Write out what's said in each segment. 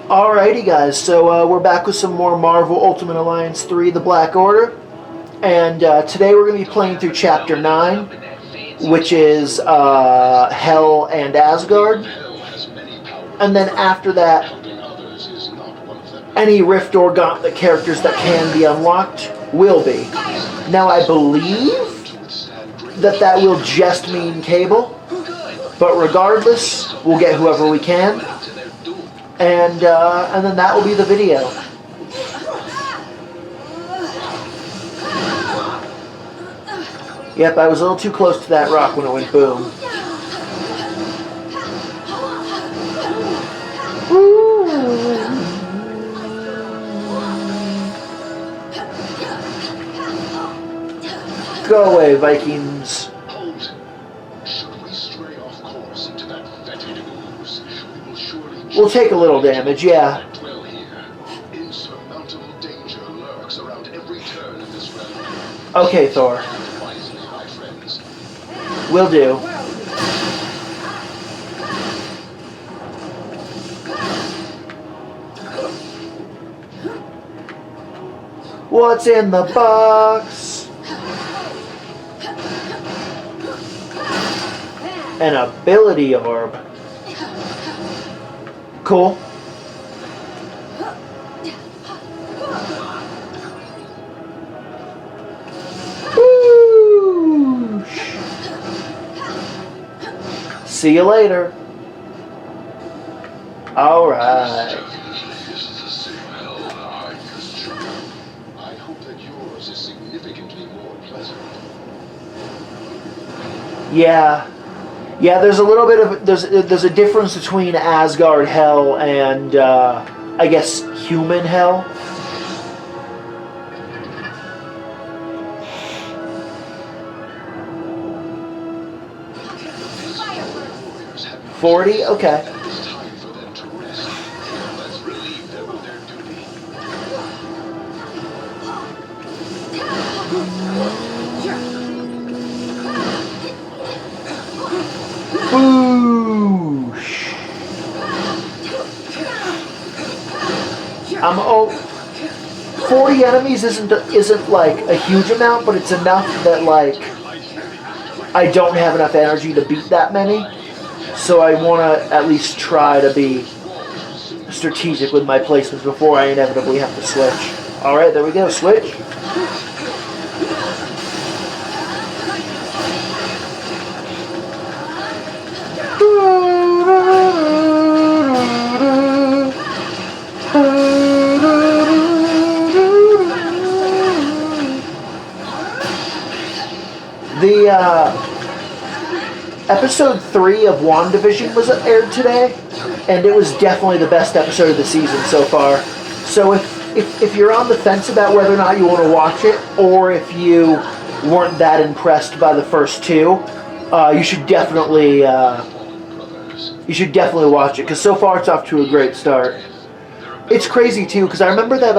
Alrighty guys, so we're back with some more Marvel Ultimate Alliance 3, The Black Order. And today we're going to be playing through Chapter 9, which is Hell and Asgard. And then after that, any Rift or Gauntlet characters that can be unlocked will be. Now I believe that will just mean Cable, but regardless, we'll get whoever we can. And then that will be the video. Yep, I was a little too close to that rock when it went boom. Go away, Vikings. We'll take a little damage, yeah. Okay, Thor. Will do. What's in the box? An ability orb. Cool. Whoosh. See you later. All right. I hope that yours is significantly more pleasant. Yeah. Yeah, there's a little bit of there's a difference between Asgard hell and I guess human hell. $40? Okay. Boosh. 40 enemies isn't like a huge amount, but it's enough that like I don't have enough energy to beat that many. So I want to at least try to be strategic with my placements before I inevitably have to switch. All right, there we go. Switch. Episode 3 of WandaVision was aired today, and it was definitely the best episode of the season so far. So if you're on the fence about whether or not you want to watch it, or if you weren't that impressed by the first two, you should definitely watch it, because so far it's off to a great start. It's crazy too, because I remember that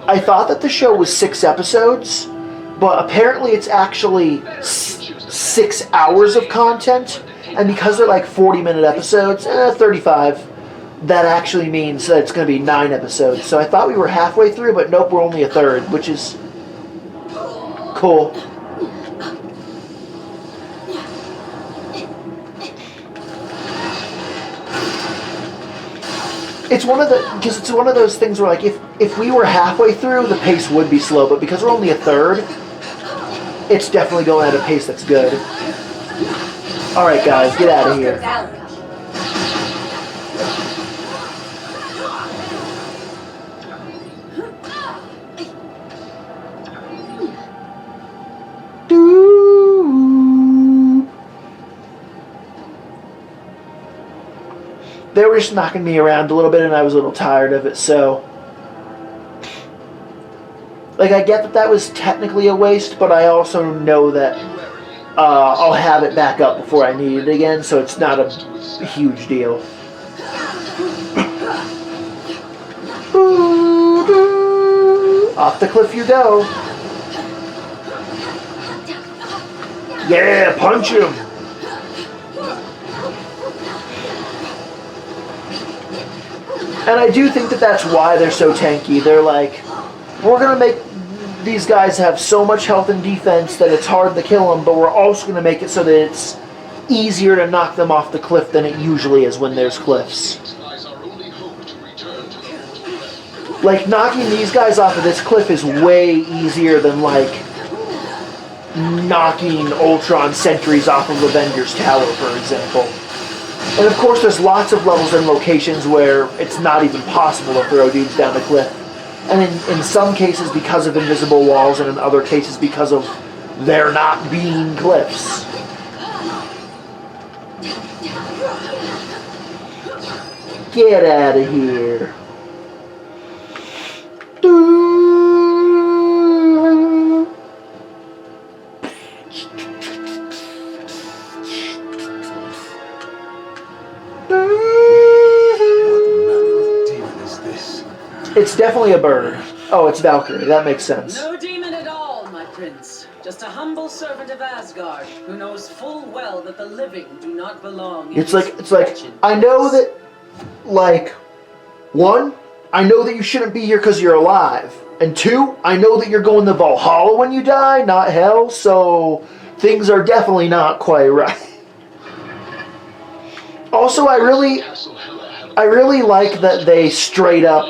I thought that the show was 6 episodes, but apparently it's actually 6 hours of content, and because they're like 40-minute episodes, 35, that actually means that it's going to be 9 episodes. So I thought we were halfway through, but nope, we're only a third, which is cool. It's one of those things where like if we were halfway through, the pace would be slow, but because we're only a third, it's definitely going at a pace that's good. Alright guys, get out of here. They were just knocking me around a little bit and I was a little tired of it, so like, I get that was technically a waste, but I also know that I'll have it back up before I need it again, so it's not a huge deal. Off the cliff you go. Yeah, punch him. And I do think that that's why they're so tanky. They're like, we're going to make these guys have so much health and defense that it's hard to kill them, but we're also going to make it so that it's easier to knock them off the cliff than it usually is when there's cliffs. Like, knocking these guys off of this cliff is way easier than, like, knocking Ultron sentries off of Avengers Tower, for example. And of course, there's lots of levels and locations where it's not even possible to throw dudes down the cliff. And in some cases because of invisible walls, and in other cases because of there not being cliffs. Get out of here. It's definitely a bird. Oh, it's Valkyrie. That makes sense. No demon at all, my prince. Just a humble servant of Asgard who knows full well that the living do not belong in It's like I know that, like, one, I know that you shouldn't be here because you're alive, and two, I know that you're going to Valhalla when you die, not hell. So things are definitely not quite right. Also, I really like that they straight up.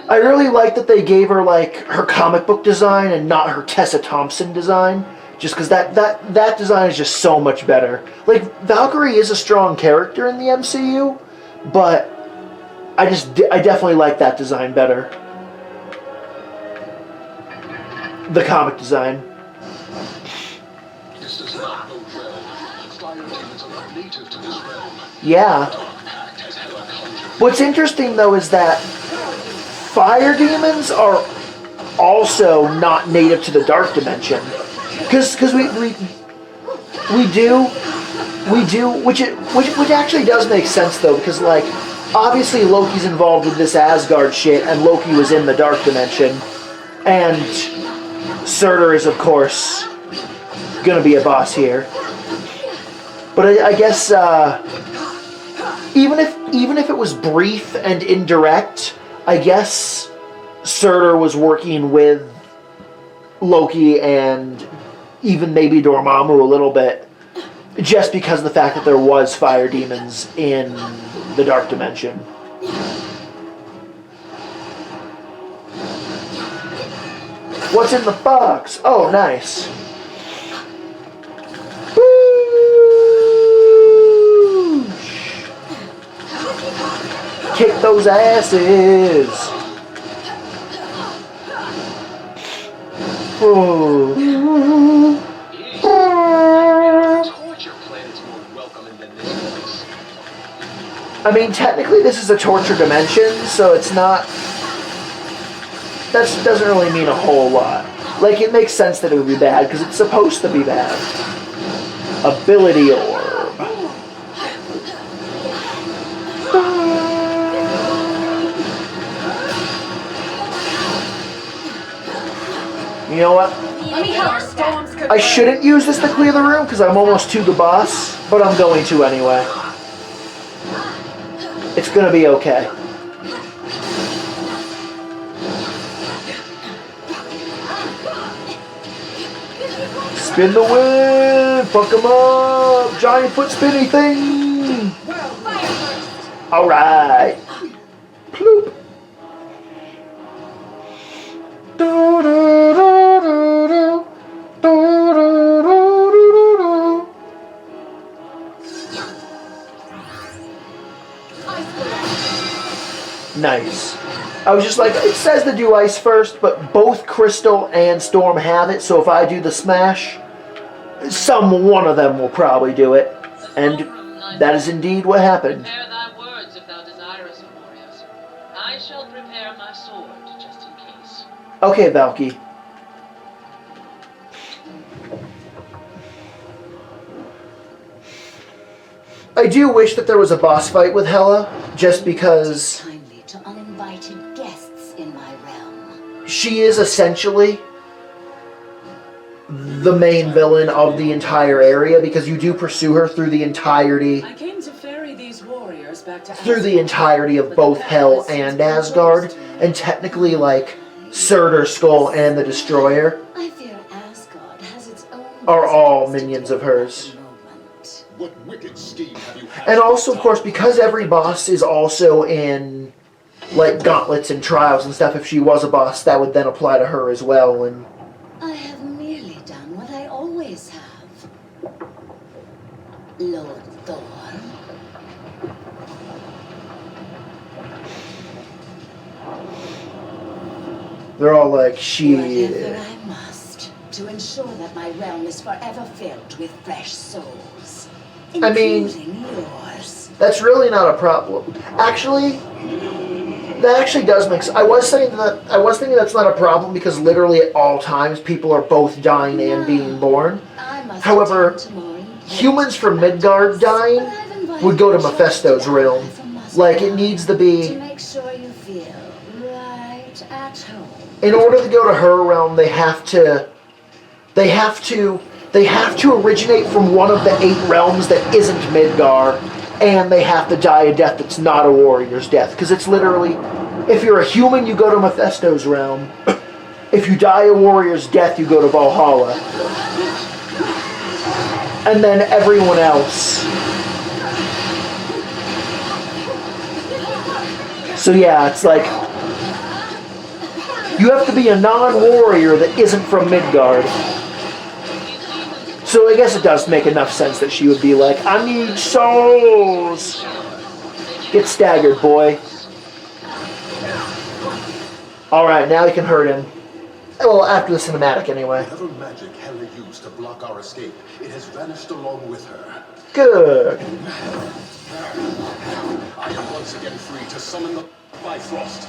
I really like that they gave her, like, her comic book design and not her Tessa Thompson design. Just because that design is just so much better. Like, Valkyrie is a strong character in the MCU, but I definitely like that design better. The comic design. Yeah. What's interesting, though, is that fire demons are also not native to the dark dimension. Because we do, which actually does make sense, though, because, like, obviously Loki's involved with this Asgard shit, and Loki was in the dark dimension, and Surtur is, of course, gonna be a boss here. But I guess even if it was brief and indirect, I guess Surtur was working with Loki and even maybe Dormammu a little bit, just because of the fact that there was fire demons in the dark dimension. What's in the box? Oh, nice. Kick those asses! Oh. I mean, technically this is a torture dimension, so it's not... That doesn't really mean a whole lot. Like, it makes sense that it would be bad, because it's supposed to be bad. Ability orb. You know what? I shouldn't use this to clear the room because I'm almost to the boss, but I'm going to anyway. It's gonna be okay. Spin the wind! Fuck him up! Giant foot spinny thing! Alright. Ploop. Nice. I was just like, it says to do ice first, but both Crystal and Storm have it, so if I do the smash, one of them will probably do it. And that is indeed what happened. Prepare thy words if thou desirest, warriors. I shall prepare my sword just in case. Okay, Valky. I do wish that there was a boss fight with Hela, just because Kindly to uninvited guests in my realm. She is essentially the main villain of the entire area, because you do pursue her through the entirety. I came to ferry these warriors back to through the Asgard. entirety of But both the Hell palace has and been Asgard, closed. and technically like Surtur, Skull, and the Destroyer I fear Asgard has its own are all business to minions do of hers. at the moment. What wicked scheme have you had? And also, of course, because every boss is also in like gauntlets and trials and stuff, if she was a boss, that would then apply to her as well. And I have merely done what I always have. Lord Thor. they're all like, Whatever she. I must to ensure that my realm is forever filled with fresh souls. I mean- Including yours. That's really not a problem. Actually, that actually does make sense. I was thinking that's not a problem because literally at all times people are both dying and being born. I must However, attend to more important Humans from Midgard dying But I've invited would go to you Mephisto's realm. from Moscow Like, it needs to to be, make sure you feel right at home. in order to go to her realm, they have to originate from one of the 8 realms that isn't Midgar, and they have to die a death that's not a warrior's death. Because it's literally, if you're a human, you go to Mephisto's realm. If you die a warrior's death, you go to Valhalla. And then everyone else. So yeah, it's like, you have to be a non-warrior that isn't from Midgard. So I guess it does make enough sense that she would be like, I need souls! Get staggered, boy. Alright, now we can hurt him. Well, after the cinematic, anyway. Whatever magic Hela used to block our escape, it has vanished along with her. Good. I am once again free to summon the Bifrost.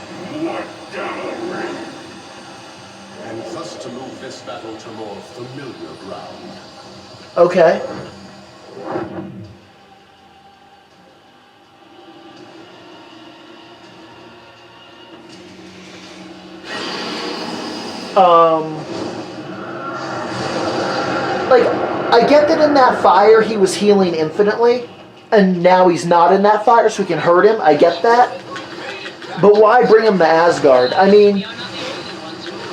And thus to move this battle to more familiar ground. Okay. Like, I get that in that fire he was healing infinitely, and now he's not in that fire, so we can hurt him. I get that. But why bring him to Asgard? I mean,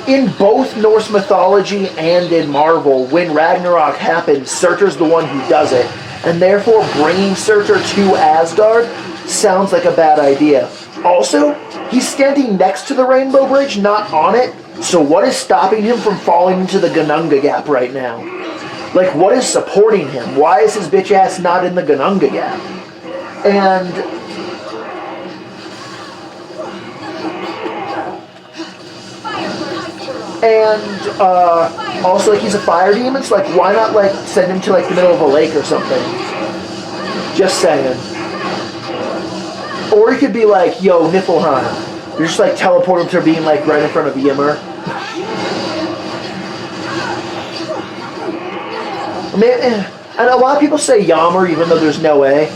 in both Norse mythology and in Marvel, when Ragnarok happens, Surtur's the one who does it, and therefore bringing Surtur to Asgard sounds like a bad idea. Also, he's standing next to the Rainbow Bridge, not on it, so what is stopping him from falling into the Gununga Gap right now? Like, what is supporting him? Why is his bitch ass not in the Gununga Gap? And also, like, he's a fire demon, so, like, why not, like, send him to, like, the middle of a lake or something? Just saying. Or he could be like, yo, Niflheim. You're just, like, teleport him to being, like, right in front of Ymir. I mean, and a lot of people say Yammer, even though there's no A.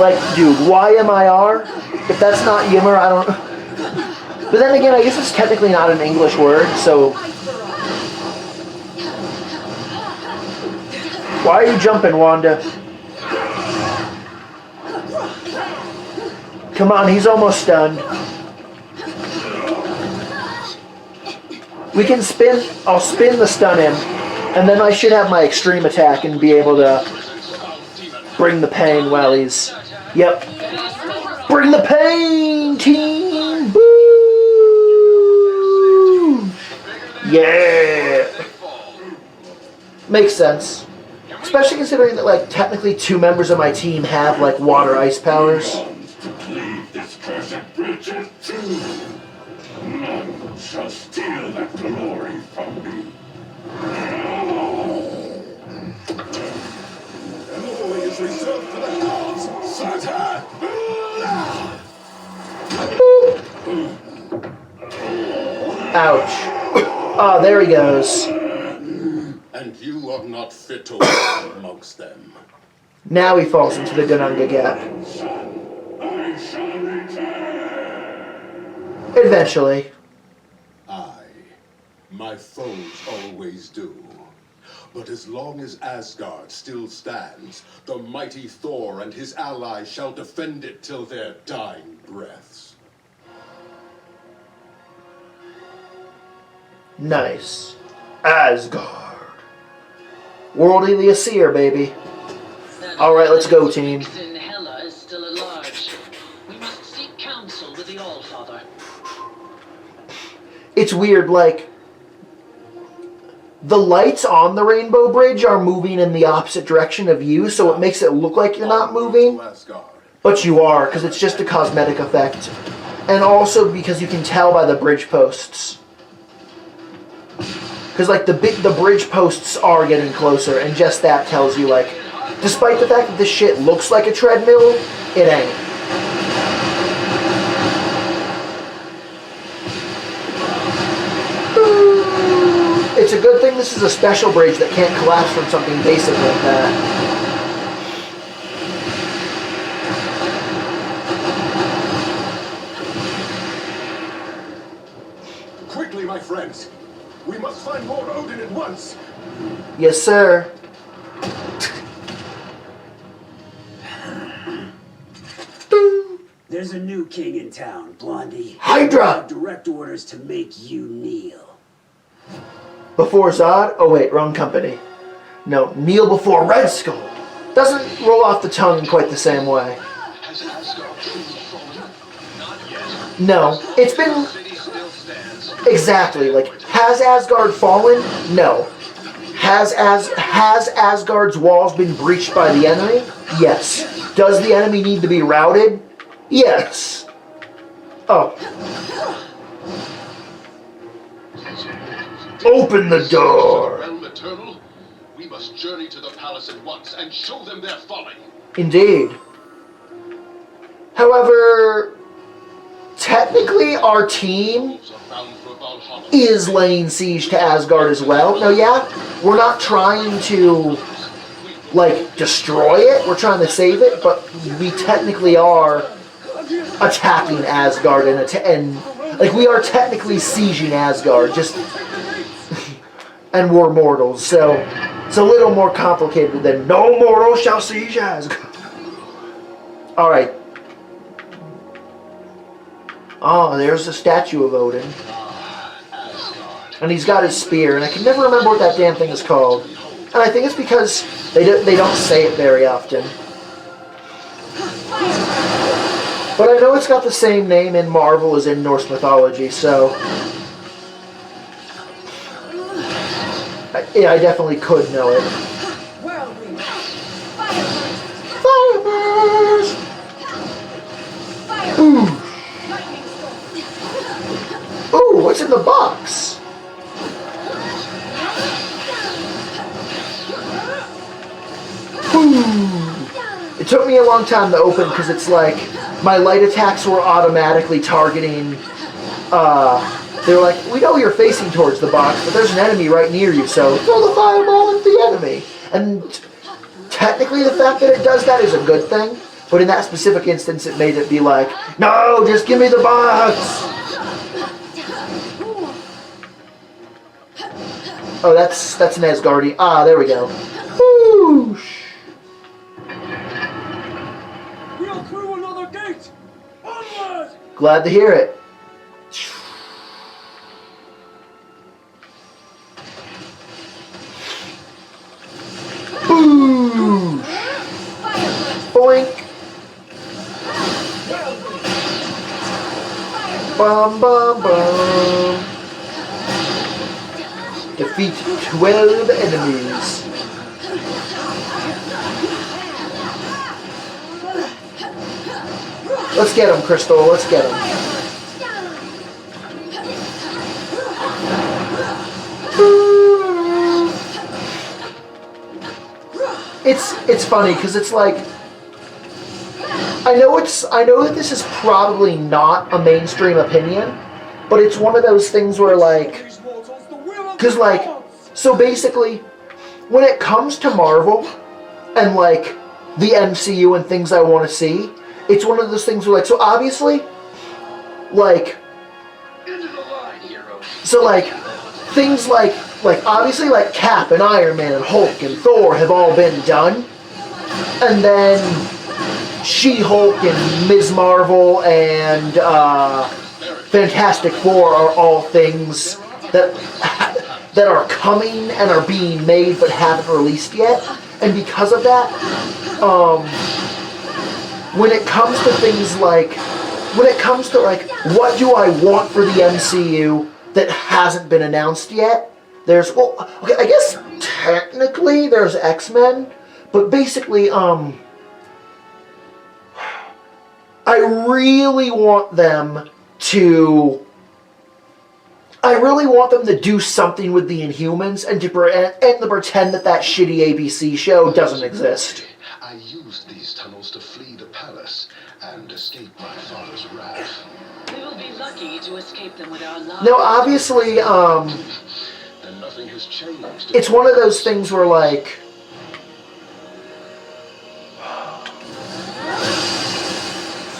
Like, dude, YMIR? If that's not Ymir, I don't... But then again, I guess it's technically not an English word, so... Why are you jumping, Wanda? Come on, he's almost stunned. We can spin... I'll spin the stun in, and then I should have my extreme attack and be able to bring the pain while he's... Yep. Bring the pain, team! Woo! Yeah! Makes sense. Especially considering that, like, technically 2 members of my team have, like, water ice powers. Leave this cursed bridge is true. None shall steal that glory from me. Glory is reserved for the gods, Surtur! Ouch. Oh, there he goes. And you are not fit to walk amongst them. Now he falls into the Gununga Gap. I shall return. Eventually. Aye, my foes always do. But as long as Asgard still stands, the mighty Thor and his allies shall defend it till their dying breaths. Nice. Asgard. World of the Aesir, baby. Alright, let's go, team. In Hela is still at large. We must seek counsel with the Allfather. It's weird, like, the lights on the Rainbow Bridge are moving in the opposite direction of you, so it makes it look like you're not moving, but you are, because it's just a cosmetic effect. And also because you can tell by the bridge posts. Because, like, the bridge posts are getting closer, and just that tells you, like, despite the fact that this shit looks like a treadmill, it ain't. It's a good thing this is a special bridge that can't collapse from something basic like that. Quickly, my friends! We must find Lord Odin at once! Yes, sir. There's a new king in town, Blondie. Hydra! I have direct orders to make you kneel. Before Zod? Oh wait, wrong company. No, kneel before Red Skull. Doesn't roll off the tongue quite the same way. Has Asgard truly fallen? Not yet. No, it's been... The city still stands. Exactly, like, has Asgard fallen? No. Has Asgard's walls been breached by the enemy? Yes. Does the enemy need to be routed? Yes. Oh. Open the door. Realm eternal? We must journey to the palace at once and show them their folly. Indeed. However, technically our team is laying siege to Asgard as well. Now, yeah, we're not trying to, like, destroy it. We're trying to save it, but we technically are attacking Asgard and like, we are technically sieging Asgard, just... and we're mortals, so it's a little more complicated than no mortal shall siege Asgard. Alright. Oh, there's a statue of Odin. And he's got his spear, and I can never remember what that damn thing is called. And I think it's because they don't say it very often. But I know it's got the same name in Marvel as in Norse mythology, so... yeah, I definitely could know it. Whirlwind. Fireburst! Ooh! Ooh, what's in the box? Ooh! It took me a long time to open because it's like my light attacks were automatically targeting. They were like, we know you're facing towards the box, but there's an enemy right near you, so throw the fireball at the enemy. And technically the fact that it does that is a good thing, but in that specific instance it made it be like, no, just give me the box! Oh, that's an Asgardian. Ah, there we go. Whoosh! We are through another gate! Onward! Glad to hear it. Boo! Boink! Bum bum bum! Defeat 12 enemies. Let's get him, Crystal. Let's get him. It's funny because it's like I know that this is probably not a mainstream opinion, but it's one of those things where like, because like, so basically when it comes to Marvel and like the MCU and things I want to see, it's one of those things where like, so obviously like, Into the line, heroes. so like things like like, obviously, like, Cap and Iron Man and Hulk and Thor have all been done. And then She-Hulk and Ms. Marvel and Fantastic Four are all things that are coming and are being made but haven't released yet. And because of that, when it comes to things like, what do I want for the MCU that hasn't been announced yet? There's, well, okay, I guess technically there's X-Men, but basically, I really want them to do something with the Inhumans and to pretend that that shitty ABC show doesn't exist. I used these tunnels to flee the palace and escape my father's wrath. We will be lucky to escape them with our lives. Now, obviously, Then nothing has changed. it's one of those things where, like,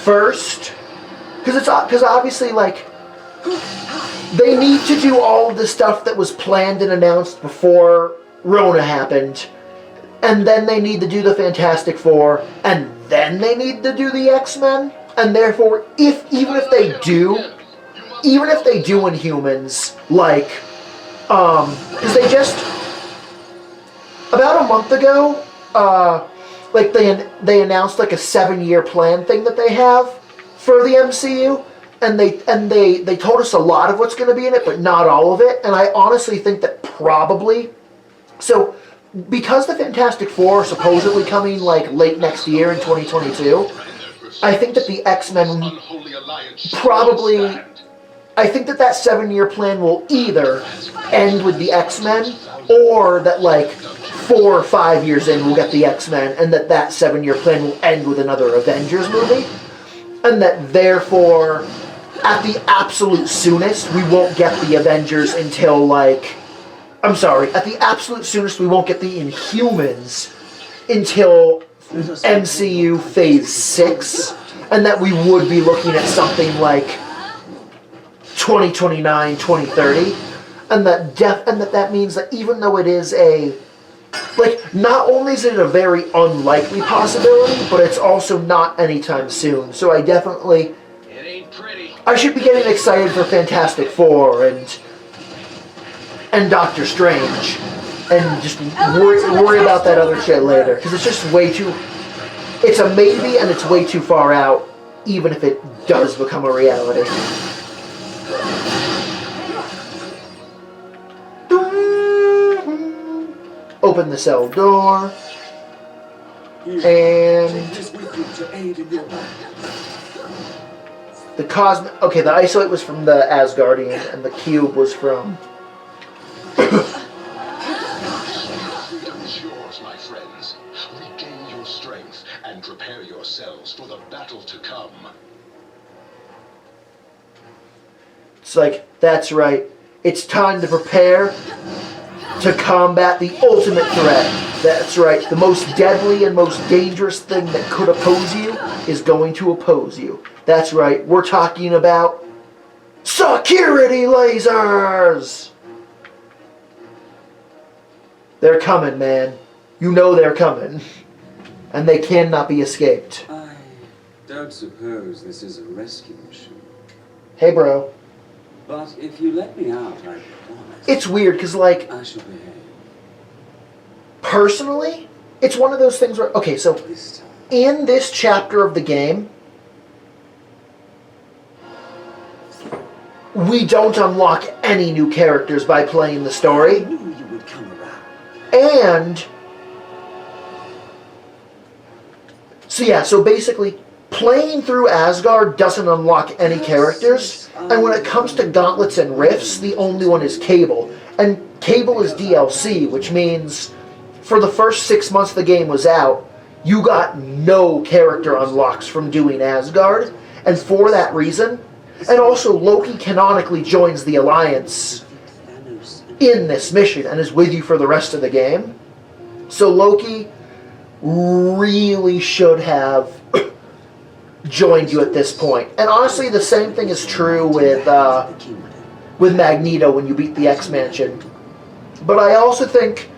first, because obviously, like, they need to do all of the stuff that was planned and announced before Rona happened, and then they need to do the Fantastic Four, and then they need to do the X-Men, and therefore, even if they do Inhumans, like, because they just, about a month ago, like, they announced, like, a 7-year plan thing that they have for the MCU, and they told us a lot of what's going to be in it, but not all of it, and I honestly think that probably, so, because the Fantastic Four are supposedly coming, like, late next year in 2022, I think that the X-Men probably, I think that 7-year plan will either end with the X-Men, or that, like, 4 or 5 years in we'll get the X-Men, and that 7-year plan will end with another Avengers movie, and that therefore, at the absolute soonest, we won't get the Avengers until, like, I'm sorry, at the absolute soonest we won't get the Inhumans until MCU Phase 6, and that we would be looking at something like 2029, 2030, and that means that even though it is a, like, not only is it a very unlikely possibility, but it's also not anytime soon, so I definitely, It ain't pretty. I should be getting excited for Fantastic Four and Doctor Strange, and just worry about that other shit later, because it's just way too, it's a maybe and it's way too far out, even if it does become a reality. Open the cell door, and This with you to aid in your battle. the cosmic, okay, the isolate was from the Asgardian, and the cube was from Freedom is yours, my friends. Regain your strength and prepare yourselves for the battle to come. It's like, that's right. It's time to prepare to combat the ultimate threat. That's right. The most deadly and most dangerous thing that could oppose you is going to oppose you. That's right. We're talking about security lasers! They're coming, man. You know they're coming. And they cannot be escaped. I don't suppose this is a rescue mission. Hey, bro. But if you let me out, I promise. It's weird, because, like, I shall behave. personally, it's one of those things where, okay, so This time. in this chapter of the game, we don't unlock any new characters by playing the I story. knew you would come around. And so yeah, so basically playing through Asgard doesn't unlock any characters, and when it comes to gauntlets and rifts, the only one is Cable. And Cable is DLC, which means for the first 6 months the game was out, you got no character unlocks from doing Asgard, and for that reason, and also Loki canonically joins the Alliance in this mission and is with you for the rest of the game. So Loki really should have joined you at this point. And honestly, the same thing is true with Magneto when you beat the X-Mansion. But I also think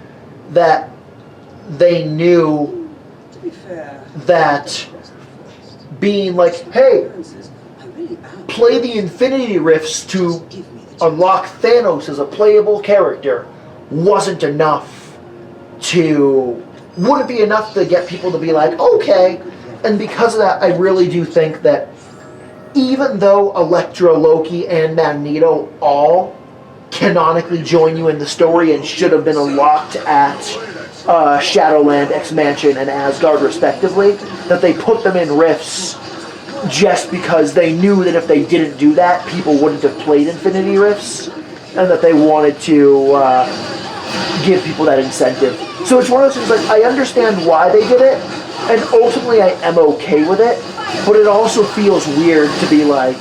that they knew To be fair, that being like, hey, play the Infinity Rifts to unlock Thanos as a playable character wouldn't be enough to get people to be like, okay. And because of that, I really do think that even though Electro, Loki, and Magneto all canonically join you in the story and should have been unlocked at Shadowland, X-Mansion, and Asgard respectively, that they put them in Rifts just because they knew that if they didn't do that, people wouldn't have played Infinity Rifts, and that they wanted to give people that incentive. So it's one of those things, like, I understand why they did it, and ultimately I am okay with it, but it also feels weird to be like,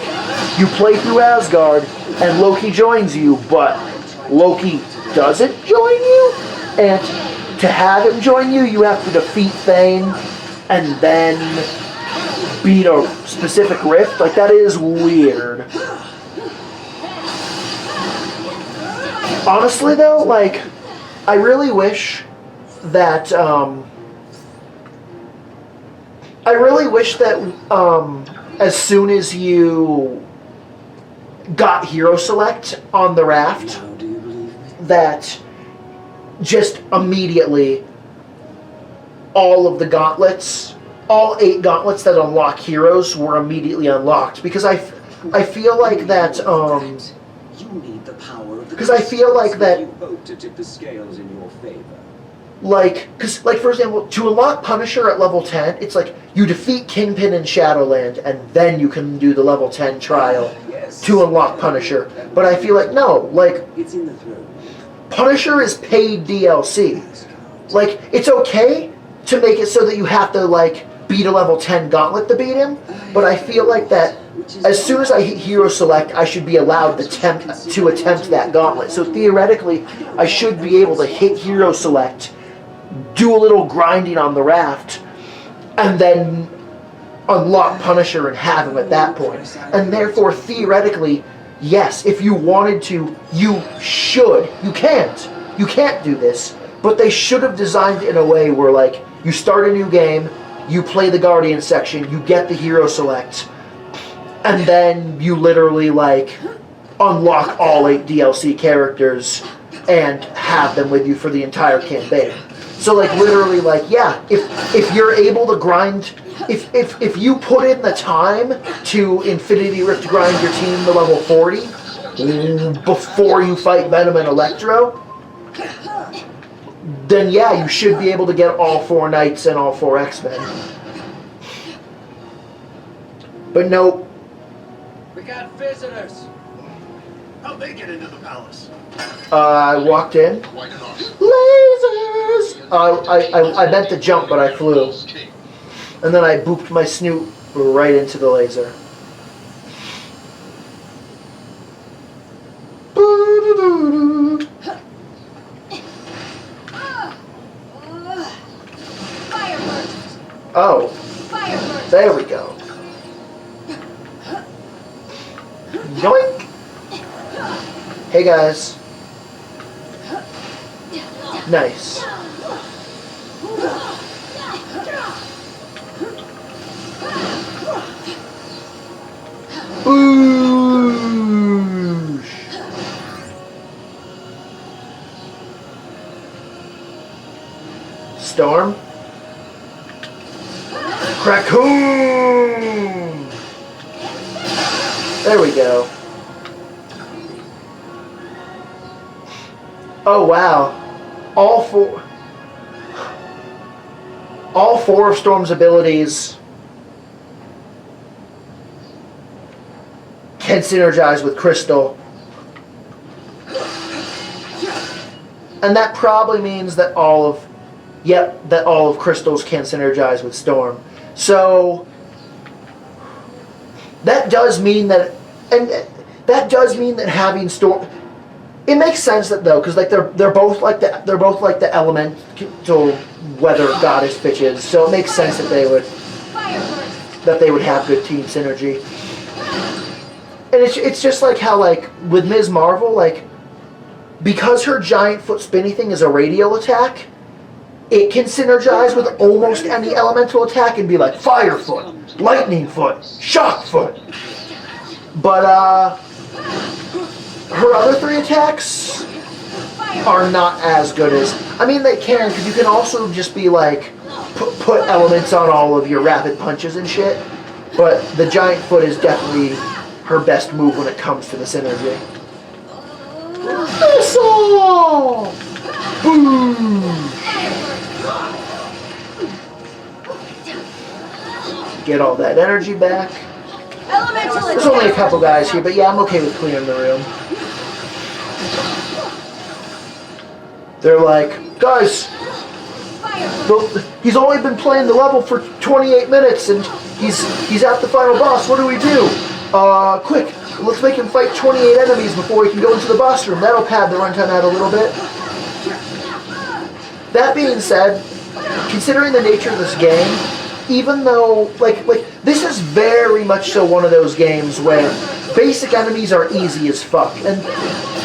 you play through Asgard, and Loki joins you, but Loki doesn't join you? And to have him join you, you have to defeat Thane, and then beat a specific rift? Like, that is weird. Honestly, though, like, I really wish that, as soon as you got Hero Select on the raft, that just immediately all of the gauntlets, all 8 gauntlets that unlock heroes were immediately unlocked, because I feel like that, because I feel like that, you hope to tip the scales in your favor. like, because, like, for example, to unlock Punisher at level 10, it's like, you defeat Kingpin in Shadowland, and then you can do the level 10 trial to unlock Punisher. But I feel like, no, like, It's in the throne. Punisher is paid DLC. Like, it's okay to make it so that you have to, like, beat a level 10 gauntlet to beat him, but I feel like that as soon as I hit Hero Select, I should be allowed to attempt that gauntlet. So theoretically, I should be able to hit Hero Select, do a little grinding on the raft, and then unlock Punisher and have him at that point. And therefore, theoretically, yes, if you wanted to, you should. You can't. You can't do this. But they should have designed it in a way where, like, you start a new game, you play the Guardian section, you get the Hero Select, and then you literally, like, unlock all 8 DLC characters and have them with you for the entire campaign. So, like, literally, like, yeah, if you're able to grind, if you put in the time to Infinity Rift grind your team to level 40 before you fight Venom and Electro, then yeah, you should be able to get all 4 Knights and all 4 X-Men. But nope. We got visitors. How'd they get into the palace? I walked in. Quite enough. Lasers! I meant to jump, but I flew. And then I booped my snoot right into the laser. Fireburst! Oh, Fireburst! there we go. Yoink! Hey guys. Nice. Boosh! Storm. Raccoon! There we go. Oh wow. All four of Storm's abilities can synergize with Crystal. And that probably means that all of Crystal's can synergize with Storm. So that does mean that, having Storm, it makes sense that though, because like they're both like the elemental weather goddess bitches. So it makes sense that they would have good team synergy. And it's just like how, like, with Ms. Marvel, like, because her giant foot spinny thing is a radial attack, it can synergize with almost any elemental attack and be like fire foot, lightning foot, shock foot. But her other 3 attacks are not as good as, I mean they can, because you can also just be like put elements on all of your rapid punches and shit, but the giant foot is definitely her best move when it comes to the synergy. Missile! Boom! Get all that energy back. There's only a couple guys here, but yeah, I'm okay with clearing the room. They're like, guys, he's only been playing the level for 28 minutes and he's at the final boss. What do we do? Quick, let's make him fight 28 enemies before he can go into the boss room. That'll pad the runtime out a little bit. That being said, considering the nature of this game, even though, like this is very much so one of those games where basic enemies are easy as fuck. And,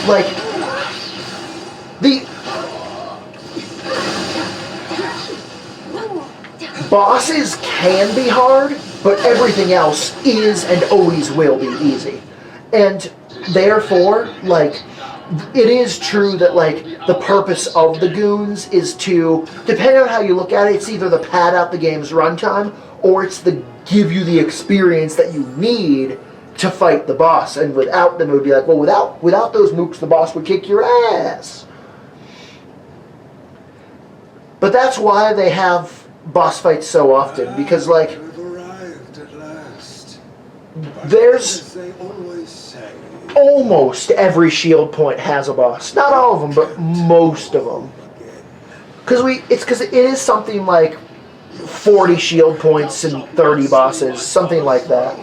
like, the bosses can be hard, but everything else is and always will be easy. And therefore, like, it is true that, like, the purpose of the goons is to, depending on how you look at it, it's either to pad out the game's runtime, or it's to give you the experience that you need to fight the boss. And without them, it would be like, well, without those mooks, the boss would kick your ass. But that's why they have boss fights so often, because, like, We've arrived at last. there's As they always say, almost every shield point has a boss. Not all of them, but most of them. Because it is something like 40 shield points and 30 bosses, something like that.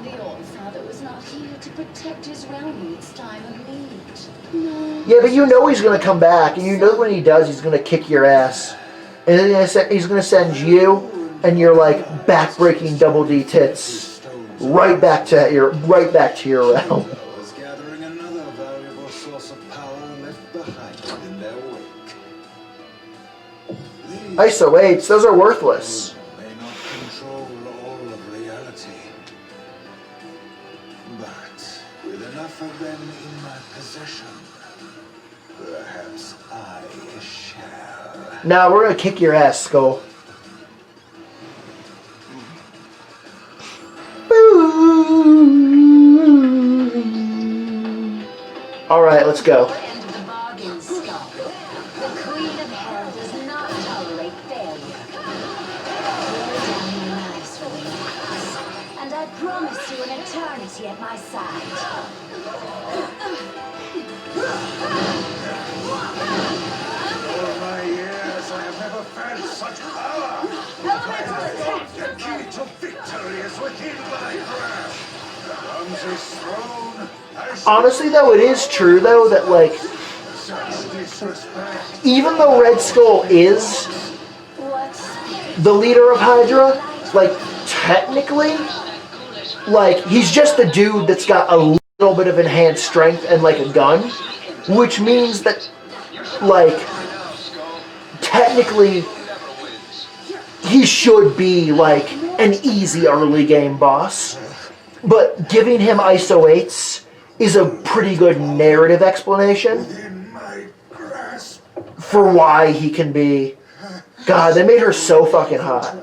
The All-Father was not here to protect his realm in its time of need. No. Yeah, but you know he's going to come back, and you know when he does, he's going to kick your ass. And then he's going to send you and your, like, back-breaking double D tits right back to your realm. was gathering another valuable source of power left behind in their wake. These ISO 8s, those are worthless. may not control all of reality, but with enough of them in my possession, perhaps I shall. Now we're going to kick your ass, Skull. Alright, let's go. End of the bargain, Skull. The Queen of Hell does not tolerate failure. Lay down your knives for me, Max, and I promise you an eternity at my side. All my years, I have never felt such power. The key to victory is within my grasp. Comes his throne. Honestly, though, it is true, though, that, like, Such disrespect. even though Red Skull is What? the leader of Hydra, like, technically, like, he's just a dude that's got a little bit of enhanced strength and, like, a gun, which means that, like, technically, he should be, like, an easy early game boss. But giving him ISO 8s is a pretty good narrative explanation In my grasp. for why he can be... God, they made her so fucking hot.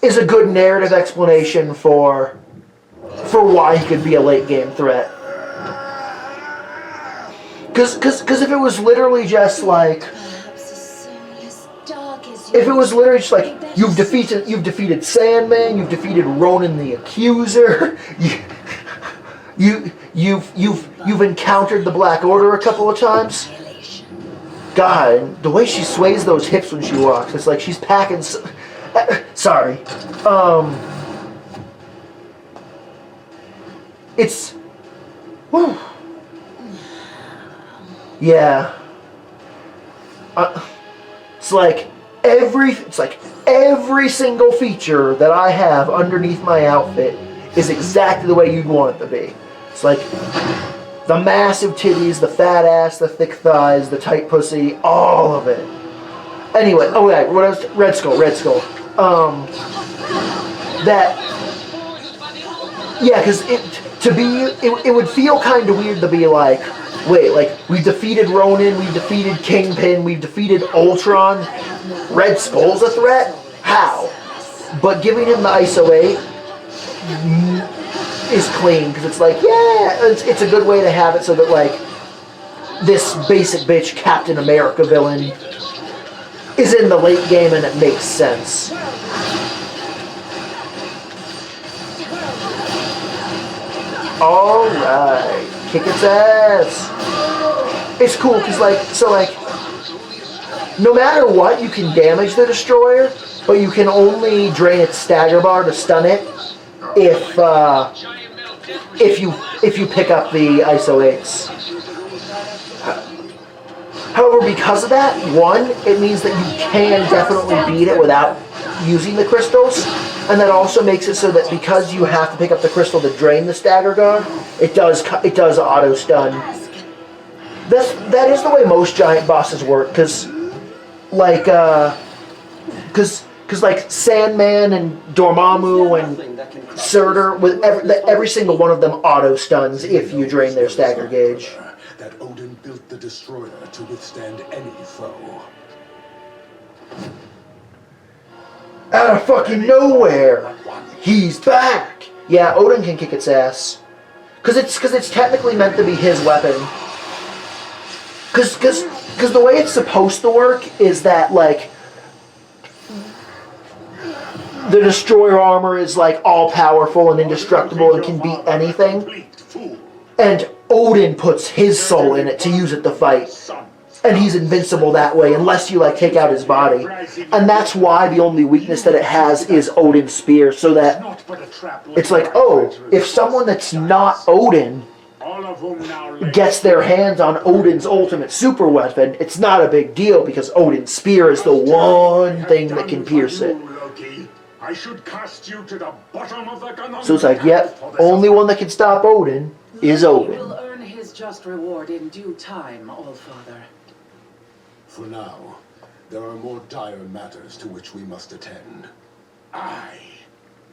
Is a good narrative explanation for why he could be a late game threat. Because if it was literally just like... Perhaps a soul as dark as If it was literally just like, you've defeated Sandman, you've defeated Ronan the Accuser, you've encountered the Black Order a couple of times. God, the way she sways those hips when she walks, it's like she's packing. Sorry, it's. Whew. Yeah. It's like every single feature that I have underneath my outfit is exactly the way you'd want it to be. It's like The massive titties, the fat ass, the thick thighs, the tight pussy, all of it. Anyway, oh yeah, what else? Red Skull. Yeah, because it would feel kind of weird to be like, wait, like, we've defeated Ronin, we've defeated Kingpin, we've defeated Ultron, Red Skull's a threat? How? But giving him the ISO 8 is clean, because it's like, yeah, it's a good way to have it so that, like, this basic bitch Captain America villain is in the late game and it makes sense. Alright, kick its ass. It's cool because, like, no matter what, you can damage the destroyer, but you can only drain its stagger bar to stun it if you pick up the ISO 8s. However, because of that, one, it means that you can definitely beat it without using the crystals, and that also makes it so that because you have to pick up the crystal to drain the stagger guard, it does auto stun. That is the way most giant bosses work, because like Sandman and Dormammu and Surtur, with every single one of them auto stuns if you drain their stagger gauge. That Odin built the destroyer to withstand any foe. Out of fucking nowhere, he's back. Yeah, Odin can kick its ass, cause it's technically meant to be his weapon. Cause the way it's supposed to work is that, like, the destroyer armor is like all powerful and indestructible and can beat anything, and Odin puts his soul in it to use it to fight. And he's invincible that way, unless you, like, take out his body. And that's why the only weakness that it has is Odin's spear, so that it's like, oh, if someone that's not Odin gets their hands on Odin's ultimate super weapon, it's not a big deal, because Odin's spear is the one thing that can pierce it. So it's like, yep, only one that can stop Odin is Odin. He will earn his just reward in due time, Allfather. For now, there are more dire matters to which we must attend. Aye.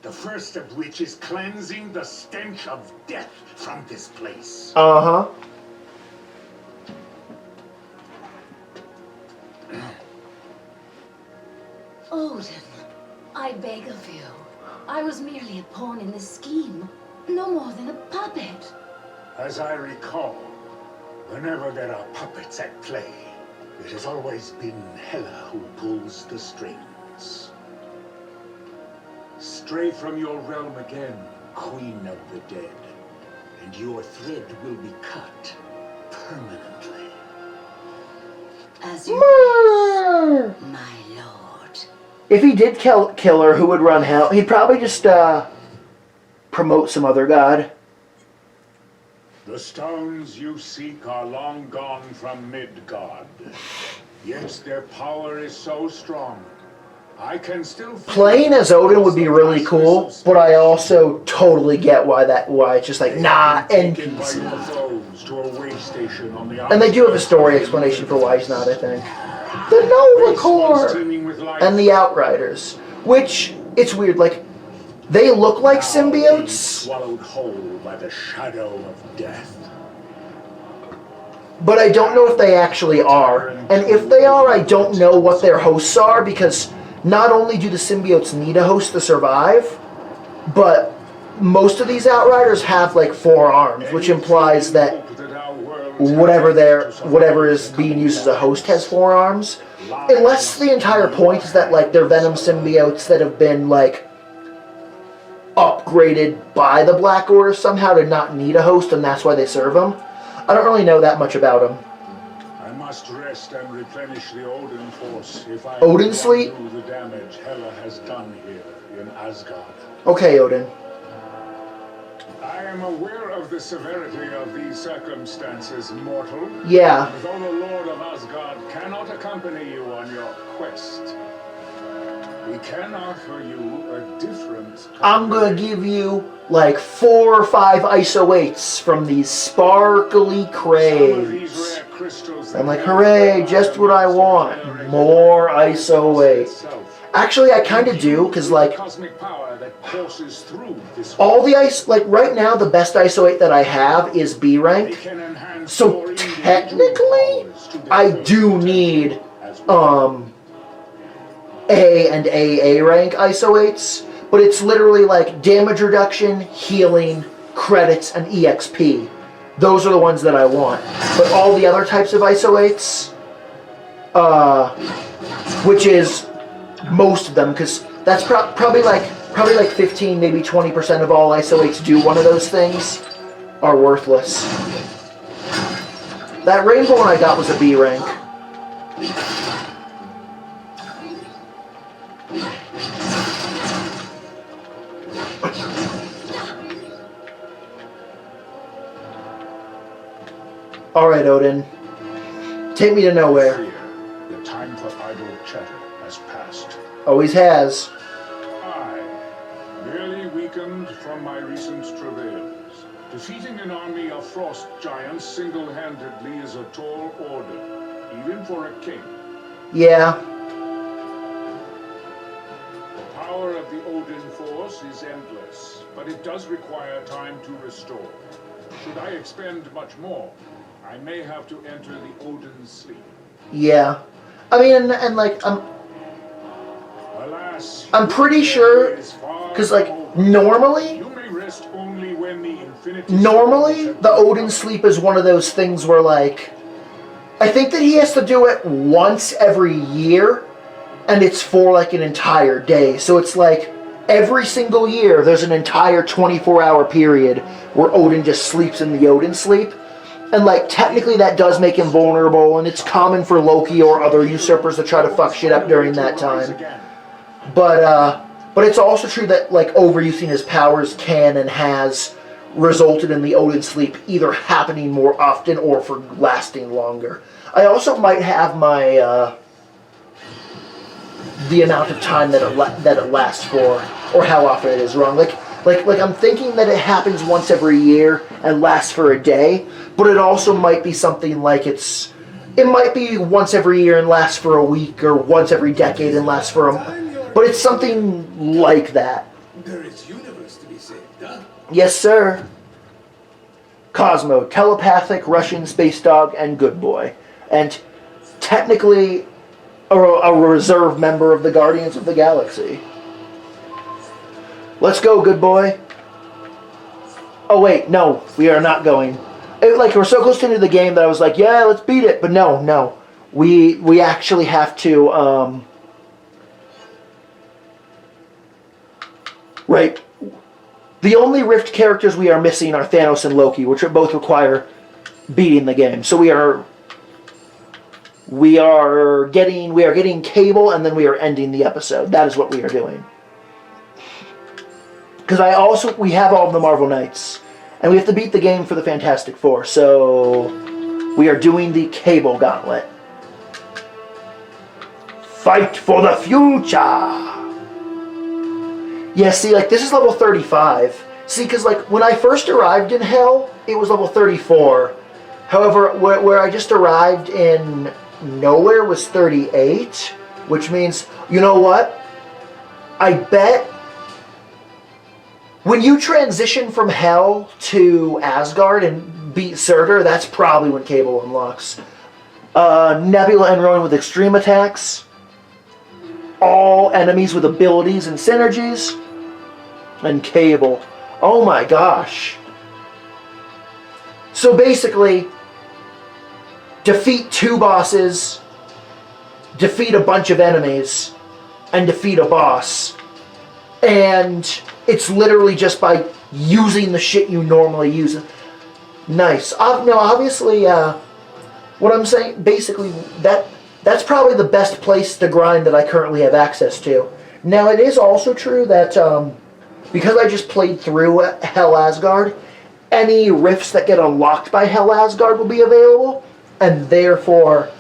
The first of which is cleansing the stench of death from this place. Uh-huh. Odin, I beg of you. I was merely a pawn in this scheme. No more than a puppet. As I recall, whenever there are puppets at play, it has always been Hela who pulls the strings. Stray from your realm again, Queen of the Dead, and your thread will be cut permanently. As you wish, my lord. If he did kill her, who would run hell? He'd probably just promote some other god. The stones you seek are long gone from Midgard. Yet their power is so strong. I can still Playing as Odin would be really cool, but I also totally get why it's just like, nah, NPC. And they do have a story explanation for why he's not, I think. The Nova Corps and the Outriders, which, it's weird, like, they look like symbiotes. Swallowed whole by the shadow of death. But I don't know if they actually are. And if they are, I don't know what their hosts are, because not only do the symbiotes need a host to survive, but most of these Outriders have, like, 4 arms, which implies that whatever is being used as a host has 4 arms. Unless the entire point is that, like, they're Venom symbiotes that have been, like, upgraded by the Black Order somehow to not need a host, and that's why they serve them. I don't really know that much about them. I must rest and replenish the Odin force if I Odin sleep? undo the damage Hela has done here in Asgard. Okay, Odin. I am aware of the severity of these circumstances, mortal. Yeah. Though the Lord of Asgard cannot accompany you on your quest, We can offer you a different... I'm gonna give you like 4 or 5 ISO 8s from these sparkly Some of these crays. rare crystals I'm like, that hooray, just what I want. More ISO 8. Actually, I kind of do, because like, cosmic power that courses through this all the ice, like right now, the best ISO 8 that I have is B They rank. can enhance So your individual technically, powers to their I full do potential need as well. A and AA rank ISO 8s, but it's literally like damage reduction, healing, credits, and EXP. Those are the ones that I want. But all the other types of ISO 8s, which is most of them, because that's probably like 15, maybe 20% of all ISO 8s do one of those things, are worthless. That rainbow one I got was a B rank. Alright, Odin. Take me to nowhere. Fear, the time for idle chatter has passed. Always has. I, barely weakened from my recent travails, defeating an army of frost giants single-handedly is a tall order, even for a king. Yeah. The power of the Odin force is endless, but it does require time to restore. Should I expend much more, I may have to enter the Odin sleep. Yeah. I mean, and like, Alas, I'm pretty sure, because like, normally, you may rest only when the infinity the Odin sleep is one of those things where like, I think that he has to do it once every year, and it's for like an entire day. So it's like, every single year, there's an entire 24-hour period where Odin just sleeps in the Odin sleep. And like, technically that does make him vulnerable, and it's common for Loki or other usurpers to try to fuck shit up during that time. But it's also true that like, overusing his powers can and has resulted in the Odin sleep either happening more often or for lasting longer. I also might have my, the amount of time that it lasts for, or how often it is wrong. Like I'm thinking that it happens once every year and lasts for a day, but it also might be something like it might be once every year and lasts for a week, or once every decade and lasts for but it's something like that. There is universe to be saved, huh? Yes, sir. Cosmo, telepathic, Russian space dog, and good boy. And technically a reserve member of the Guardians of the Galaxy. Let's go, good boy. Oh wait, no, we are not going. We're so close to the end of the game that I was like, yeah, let's beat it. But no. We actually have to, right. The only Rift characters we are missing are Thanos and Loki, which both require beating the game. So we are getting Cable, and then we are ending the episode. That is what we are doing. Because we have all of the Marvel Knights, and we have to beat the game for the Fantastic Four, so we are doing the Cable Gauntlet. Fight for the future! Yeah, see, like, this is level 35. See, because, like, when I first arrived in Hell, it was level 34. However, where I just arrived in Nowhere was 38, which means, you know what? I bet when you transition from Hell to Asgard and beat Surtur, that's probably when Cable unlocks. Nebula and Rowan with extreme attacks. All enemies with abilities and synergies. And Cable. Oh my gosh. So basically, defeat 2 bosses, defeat a bunch of enemies, and defeat a boss. And it's literally just by using the shit you normally use. Nice. Now, obviously, what I'm saying, basically, that's probably the best place to grind that I currently have access to. Now, it is also true that, because I just played through Hell Asgard, any rifts that get unlocked by Hell Asgard will be available, and therefore,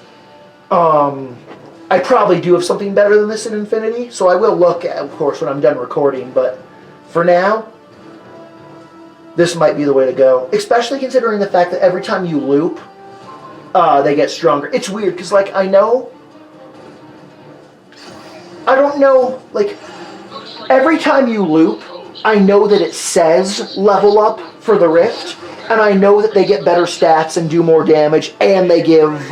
I probably do have something better than this in Infinity, so I will look at, of course, when I'm done recording, but for now, this might be the way to go. Especially considering the fact that every time you loop, they get stronger. It's weird, because, like, I don't know, like, every time you loop, I know that it says level up for the Rift, and I know that they get better stats and do more damage, and they give,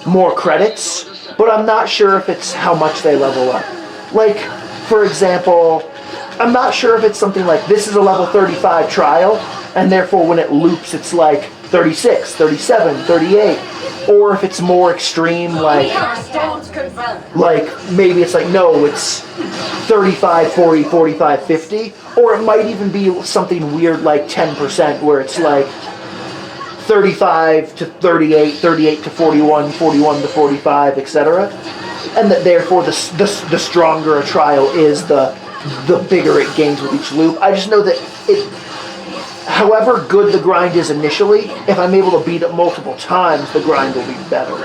more credits, but I'm not sure if it's how much they level up. Like, for example, I'm not sure if it's something like this is a level 35 trial, and therefore when it loops it's like 36, 37, 38, or if it's more extreme, like maybe it's like, no, it's 35, 40, 45, 50, or it might even be something weird like 10%, where it's like 35 to 38, 38 to 41, 41 to 45, etc. And that therefore the stronger a trial is, the bigger it gains with each loop. I just know that however good the grind is initially, if I'm able to beat it multiple times, the grind will be better.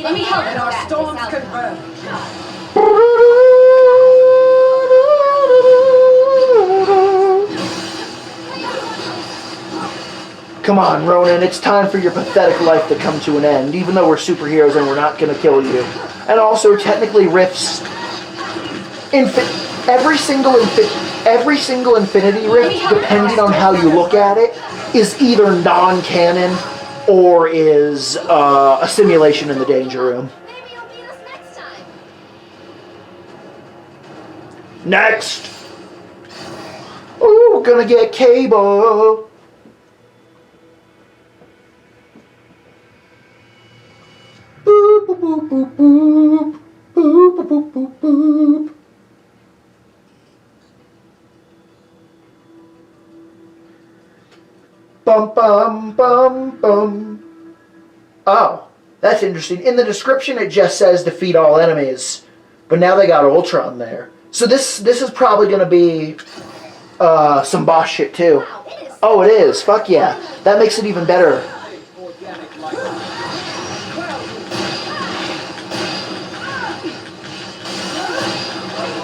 Let me help it, our storms converge. Come on, Ronan, it's time for your pathetic life to come to an end, even though we're superheroes and we're not going to kill you. And also, technically, Rifts... Every single Infinity Rift, depending on how you look at it, is either non-canon or is a simulation in the Danger Room. Maybe you'll beat us next time. Next! Ooh, we're gonna get Cable! Boop, boop, boop, boop, boop. Boop, boop, boop, boop, boop. Bum, bum, bum, bum. Oh, that's interesting. In the description it just says defeat all enemies, but now they got Ultron there. So this is probably going to be some boss shit too. Oh, it is. Fuck yeah. That makes it even better.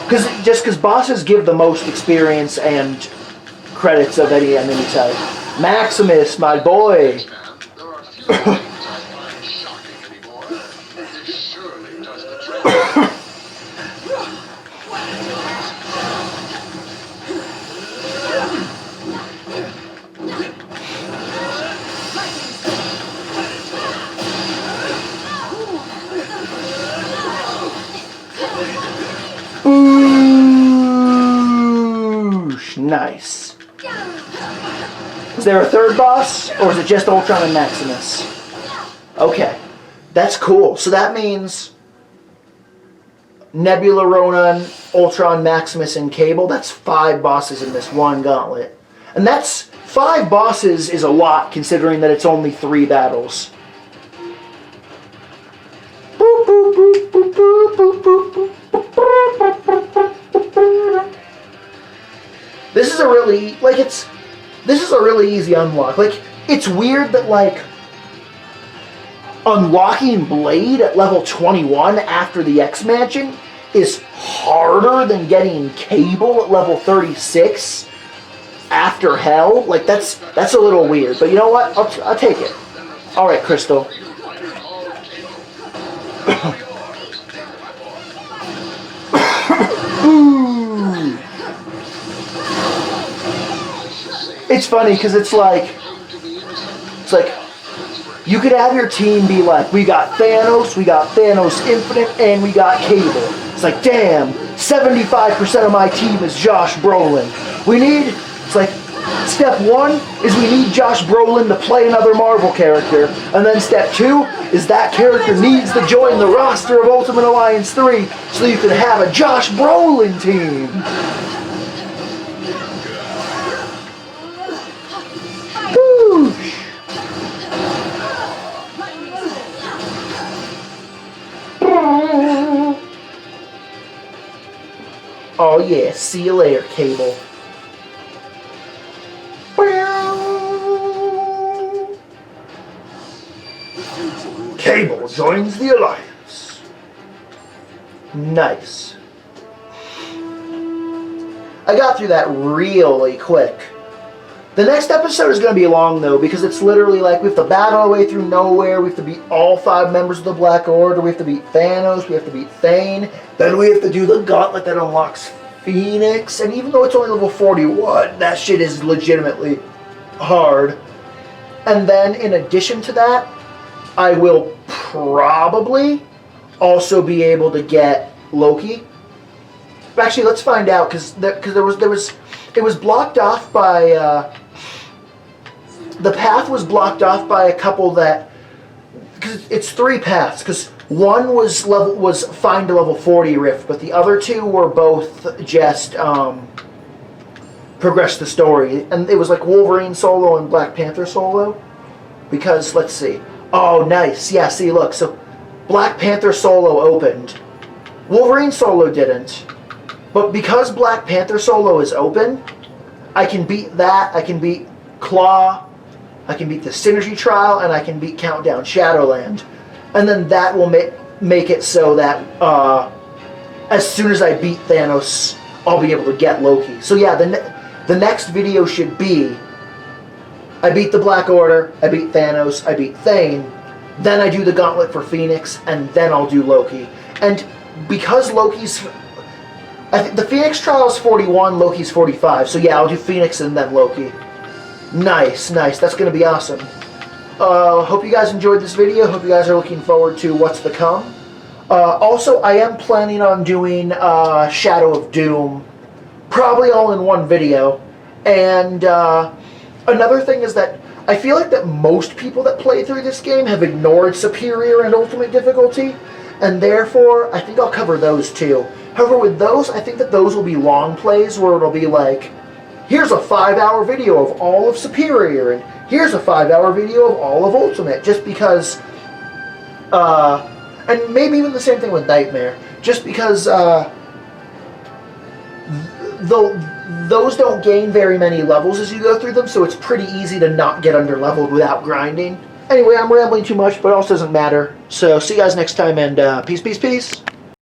Because bosses give the most experience and credits of any enemy type. Maximus, my boy. Boosh, nice. Is there a third boss, or is it just Ultron and Maximus? Okay, that's cool. So that means Nebula, Ronan, Ultron, Maximus, and Cable. That's 5 bosses in this one gauntlet. And that's 5 bosses is a lot, considering that it's only 3 battles. Boop, boop, boop, boop, boop, boop, boop, boop. This is a really, this is a really easy unlock. It's weird that, unlocking Blade at level 21 after the X-Mansion is harder than getting Cable at level 36 after Hell. That's a little weird, but you know what? I'll take it. Alright, Crystal. It's funny because it's like you could have your team be like, we got Thanos Infinite, and we got Cable. It's like, damn, 75% of my team is Josh Brolin. It's like, step 1 is we need Josh Brolin to play another Marvel character, and then step 2 is that character needs to join the roster of Ultimate Alliance 3 so you can have a Josh Brolin team. Oh yeah, see you later, Cable. joins the Alliance. Nice. I got through that really quick. The next episode is going to be long, though, because it's literally like we have to battle our way through nowhere, we have to beat all 5 members of the Black Order, we have to beat Thanos, we have to beat Thane, then we have to do the gauntlet that unlocks Phoenix, and even though it's only level 41, that shit is legitimately hard. And then, in addition to that, I will probably also be able to get Loki. Actually, let's find out, because it was blocked off by, the path was blocked off by a couple that, because it's 3 paths, because one was find a level 40 rift, but the other 2 were both just, progress the story, and it was like Wolverine solo and Black Panther solo, because, let's see, oh, nice, yeah, see, look, so Black Panther solo opened, Wolverine solo didn't, but because Black Panther solo is open, I can beat that, I can beat Claw, I can beat the Synergy Trial, and I can beat Countdown Shadowland. And then that will make it so that as soon as I beat Thanos, I'll be able to get Loki. So yeah, the next video should be, I beat the Black Order, I beat Thanos, I beat Thane, then I do the gauntlet for Phoenix, and then I'll do Loki. And because Loki's... I think the Phoenix Trial is 41, Loki's 45. So yeah, I'll do Phoenix and then Loki. Nice, nice. That's going to be awesome. Hope you guys enjoyed this video. Hope you guys are looking forward to what's to come. Also, I am planning on doing Shadow of Doom, probably all in one video. And another thing is that I feel like that most people that play through this game have ignored Superior and Ultimate difficulty, and therefore I think I'll cover those too. However, with those, I think that those will be long plays where it'll be like, here's a 5-hour video of all of Superior, and here's a 5-hour video of all of Ultimate, just because, and maybe even the same thing with Nightmare, just because, those don't gain very many levels as you go through them, so it's pretty easy to not get under-leveled without grinding. Anyway, I'm rambling too much, but it also doesn't matter. So, see you guys next time, and peace, peace, peace.